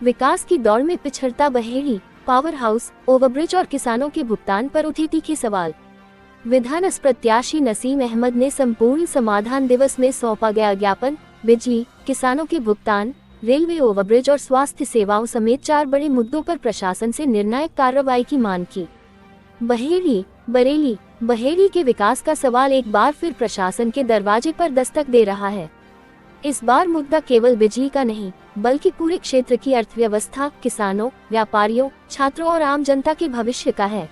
विकास की दौड़ में पिछड़ता बहेड़ी, पावर हाउस, ओवरब्रिज और किसानों के भुगतान पर उठे तीखे सवाल। विधानसभा प्रत्याशी नसीम अहमद ने संपूर्ण समाधान दिवस में सौंपा गया ज्ञापन बिजली, किसानों के भुगतान, रेलवे ओवरब्रिज और स्वास्थ्य सेवाओं समेत 4 बड़े मुद्दों पर प्रशासन से निर्णायक कार्रवाई की मांग की। बहेड़ी के विकास का सवाल एक बार फिर प्रशासन के दरवाजे पर दस्तक दे रहा है। इस बार मुद्दा केवल बिजली का नहीं, बल्कि पूरे क्षेत्र की अर्थव्यवस्था, किसानों, व्यापारियों, छात्रों और आम जनता के भविष्य का है।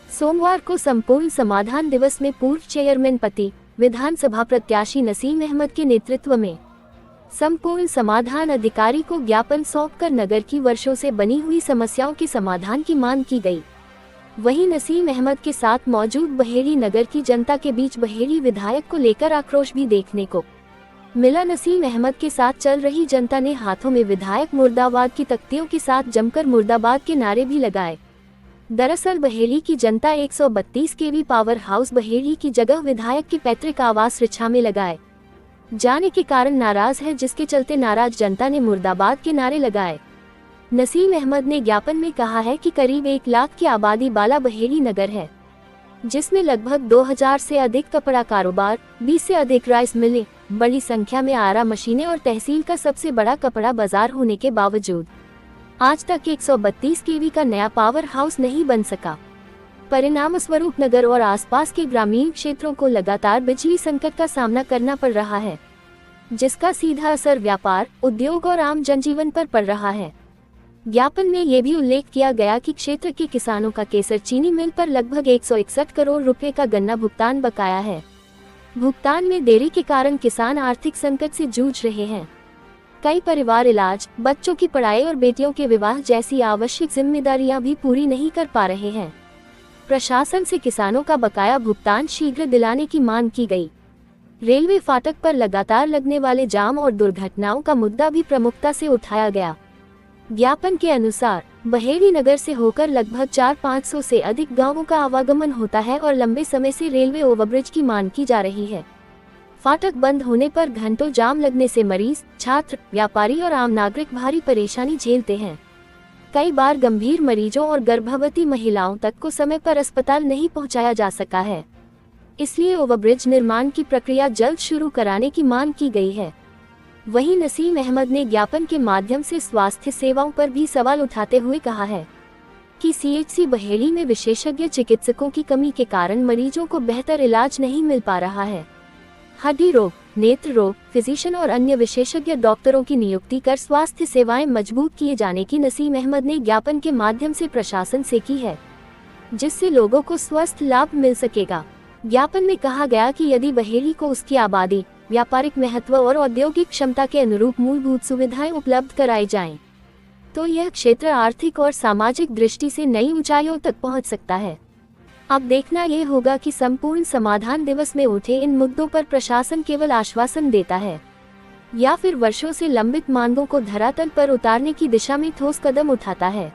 सोमवार को संपूर्ण समाधान दिवस में पूर्व चेयरमैन पति, विधानसभा प्रत्याशी नसीम अहमद के नेतृत्व में संपूर्ण समाधान अधिकारी को ज्ञापन सौंपकर नगर की वर्षों से बनी हुई समस्याओं के समाधान की मांग की गई। वहीं नसीम अहमद के साथ मौजूद बहेड़ी नगर की जनता के बीच बहेड़ी विधायक को लेकर आक्रोश भी देखने को मिला। नसीम अहमद के साथ चल रही जनता ने हाथों में विधायक मुर्दाबाद की तख्तियों के साथ जमकर मुर्दाबाद के नारे भी लगाए। दरअसल बहेड़ी की जनता 132 केवी पावर हाउस बहेड़ी की जगह विधायक के पैतृक आवास रिछा में लगाए जाने के कारण नाराज है, जिसके चलते नाराज जनता ने मुर्दाबाद के नारे लगाए। नसीम अहमद ने ज्ञापन में कहा है कि करीब 1 लाख की आबादी वाला बहेड़ी नगर है, जिसमें लगभग 2000 से अधिक कपड़ा कारोबार, 20 से अधिक राइस मिलें, बड़ी संख्या में आरा मशीनें और तहसील का सबसे बड़ा कपड़ा बाजार होने के बावजूद आज तक 132 केवी का नया पावर हाउस नहीं बन सका। परिणाम स्वरूप नगर और आसपास के ग्रामीण क्षेत्रों को लगातार बिजली संकट का सामना करना पड़ रहा है, जिसका सीधा असर व्यापार, उद्योग और आम जनजीवन पर पड़ रहा है। ज्ञापन में ये भी उल्लेख किया गया कि क्षेत्र के किसानों का केसर चीनी मिल पर लगभग 161 करोड़ रुपए का गन्ना भुगतान बकाया है। भुगतान में देरी के कारण किसान आर्थिक संकट से जूझ रहे हैं। कई परिवार इलाज, बच्चों की पढ़ाई और बेटियों के विवाह जैसी आवश्यक जिम्मेदारियां भी पूरी नहीं कर पा रहे हैं। प्रशासन से किसानों का बकाया भुगतान शीघ्र दिलाने की मांग की गई। रेलवे फाटक पर लगातार लगने वाले जाम और दुर्घटनाओं का मुद्दा भी प्रमुखता से उठाया गया। ज्ञापन के अनुसार बहेड़ी नगर से होकर लगभग 400-500 से अधिक गांवों का आवागमन होता है और लंबे समय से रेलवे ओवरब्रिज की मांग की जा रही है। फाटक बंद होने पर घंटों जाम लगने से मरीज, छात्र, व्यापारी और आम नागरिक भारी परेशानी झेलते हैं। कई बार गंभीर मरीजों और गर्भवती महिलाओं तक को समय पर अस्पताल नहीं पहुंचाया जा सका है। इसलिए ओवरब्रिज निर्माण की प्रक्रिया जल्द शुरू कराने की मांग की गई है। वहीं नसीम अहमद ने ज्ञापन के माध्यम से स्वास्थ्य सेवाओं पर भी सवाल उठाते हुए कहा है कि सीएचसी बहेड़ी में विशेषज्ञ चिकित्सकों की कमी के कारण मरीजों को बेहतर इलाज नहीं मिल पा रहा है। हड्डी रोग, नेत्र रोग, फिजिशियन और अन्य विशेषज्ञ डॉक्टरों की नियुक्ति कर स्वास्थ्य सेवाएं मजबूत किए जाने की नसीम अहमद ने ज्ञापन के माध्यम से प्रशासन से की है, जिससे लोगों को स्वस्थ लाभ मिल सकेगा। ज्ञापन में कहा गया कि यदि बहेड़ी को उसकी आबादी, व्यापारिक महत्व और औद्योगिक क्षमता के अनुरूप मूलभूत सुविधाएं उपलब्ध कराई जाएं, तो यह क्षेत्र आर्थिक और सामाजिक दृष्टि से नई ऊंचाइयों तक पहुंच सकता है। अब देखना ये होगा कि संपूर्ण समाधान दिवस में उठे इन मुद्दों पर प्रशासन केवल आश्वासन देता है या फिर वर्षों से लंबित मांगों को धरातल पर उतारने की दिशा में ठोस कदम उठाता है।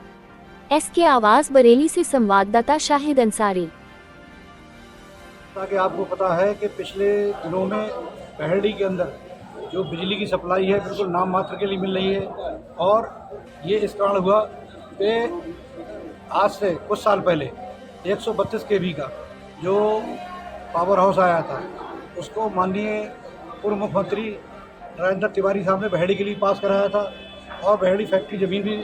एसके आवाज, बरेली से संवाददाता शाहिद अंसारी। ताकि आपको पता है कि पिछले दिनों में बहेड़ी के अंदर जो बिजली की सप्लाई है बिल्कुल नाम मात्र के लिए मिल रही है, और ये इस कारण हुआ कि आज से कुछ साल पहले 132 केवी का जो पावर हाउस आया था, उसको माननीय पूर्व मुख्यमंत्री नरेंद्र तिवारी साहब ने बहेड़ी के लिए पास कराया था और बहेड़ी फैक्ट्री ज़मीन भी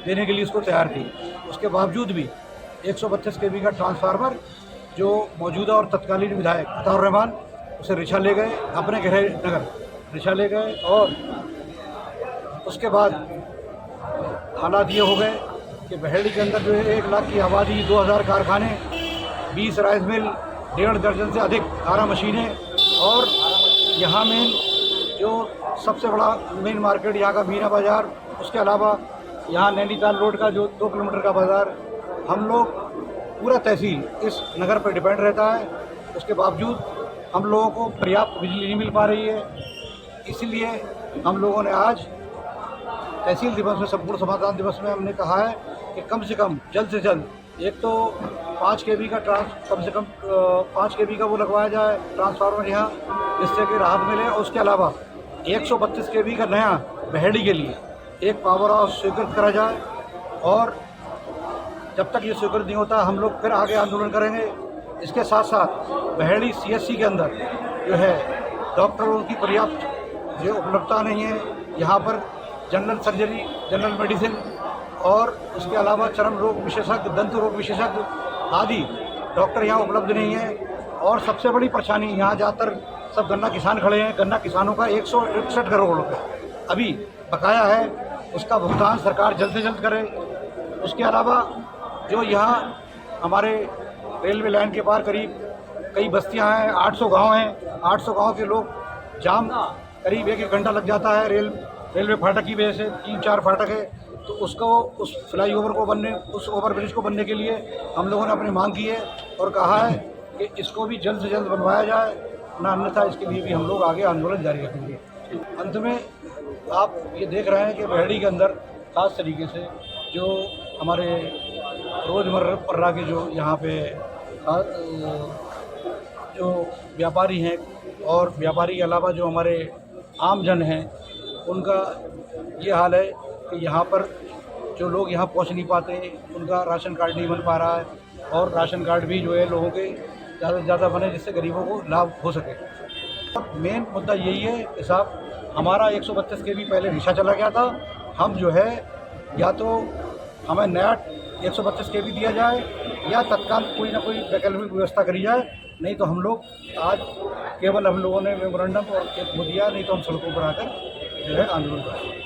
देने के लिए उसको तैयार थी। उसके बावजूद भी 132 केवी का ट्रांसफार्मर जो मौजूदा और तत्कालीन विधायक अताउर रहमान उसे रिछा ले गए, अपने गृह नगर रिछा ले गए, और उसके बाद हालात ये हो गए कि बहेड़ी के अंदर जो है 1 लाख की आबादी, 2000 कारखाने, 20 राइस मिल, 1.5 दर्जन से अधिक आरा मशीनें, और यहाँ में जो सबसे बड़ा मेन मार्केट यहाँ का मीना बाज़ार, उसके अलावा यहाँ नैनीताल रोड का जो 2 किलोमीटर का बाज़ार, हम लोग पूरा तहसील इस नगर पर डिपेंड रहता है। उसके बावजूद हम लोगों को पर्याप्त बिजली नहीं मिल पा रही है। इसीलिए हम लोगों ने आज तहसील दिवस में, संपूर्ण समाधान दिवस में हमने कहा है कि कम से कम जल्द से जल्द एक तो 5 केवी का कम से कम 5 केवी का वो लगवाया जाए ट्रांसफार्मर यहाँ, जिससे कि राहत मिले। और उसके अलावा 132 केवी का नया बहेड़ी के लिए एक पावर हाउस स्वीकृत करा जाए, और जब तक ये स्वीकृत नहीं होता हम लोग फिर आगे आंदोलन करेंगे। इसके साथ साथ बहेड़ी CSC के अंदर जो है डॉक्टरों की पर्याप्त जो उपलब्धता नहीं है, यहाँ पर जनरल सर्जरी, जनरल मेडिसिन और उसके अलावा चर्म रोग विशेषज्ञ, दंत रोग विशेषज्ञ आदि डॉक्टर यहाँ उपलब्ध नहीं है। और सबसे बड़ी परेशानी, यहाँ ज़्यादातर सब गन्ना किसान खड़े हैं, गन्ना किसानों का 161 करोड़ रुपये अभी बकाया है, उसका भुगतान सरकार जल्द से जल्द करे। उसके अलावा जो यहाँ हमारे रेलवे लाइन के पार करीब कई बस्तियाँ हैं, 800 गांव हैं, 800 गांव के लोग जाम करीब 1-1 घंटा लग जाता है रेलवे फाटक की वजह से, 3-4 फाटक है। तो उसको, उस फ्लाईओवर को बनने, उस ओवरब्रिज को बनने के लिए हम लोगों ने अपनी मांग की है और कहा है कि इसको भी जल्द से जल्द बनवाया जाए, ना अन्यथा इसके लिए भी हम लोग आगे आंदोलन जारी रखेंगे। अंत में आप ये देख रहे हैं कि बहेड़ी के अंदर खास तरीके से जो हमारे रोज़मर्रा के जो यहाँ पे जो व्यापारी हैं और व्यापारी के अलावा जो हमारे आम जन हैं, उनका ये हाल है कि यहाँ पर जो लोग यहाँ पहुँच नहीं पाते, उनका राशन कार्ड नहीं बन पा रहा है, और राशन कार्ड भी जो है लोगों के ज़्यादा से ज़्यादा बने जिससे गरीबों को लाभ हो सके। और मेन मुद्दा यही है कि साहब हमारा 132 kV पहले रिक्शा चला गया था, हम जो है या तो हमें नया 132 kV दिया जाए या तत्काल कोई ना कोई वैकल्पिक व्यवस्था करी जाए, नहीं तो हम लोग आज केवल हम लोगों ने मेमोरेंडम और एक वो दिया, नहीं तो हम सड़कों पर आकर जो है आंदोलन करेंगे।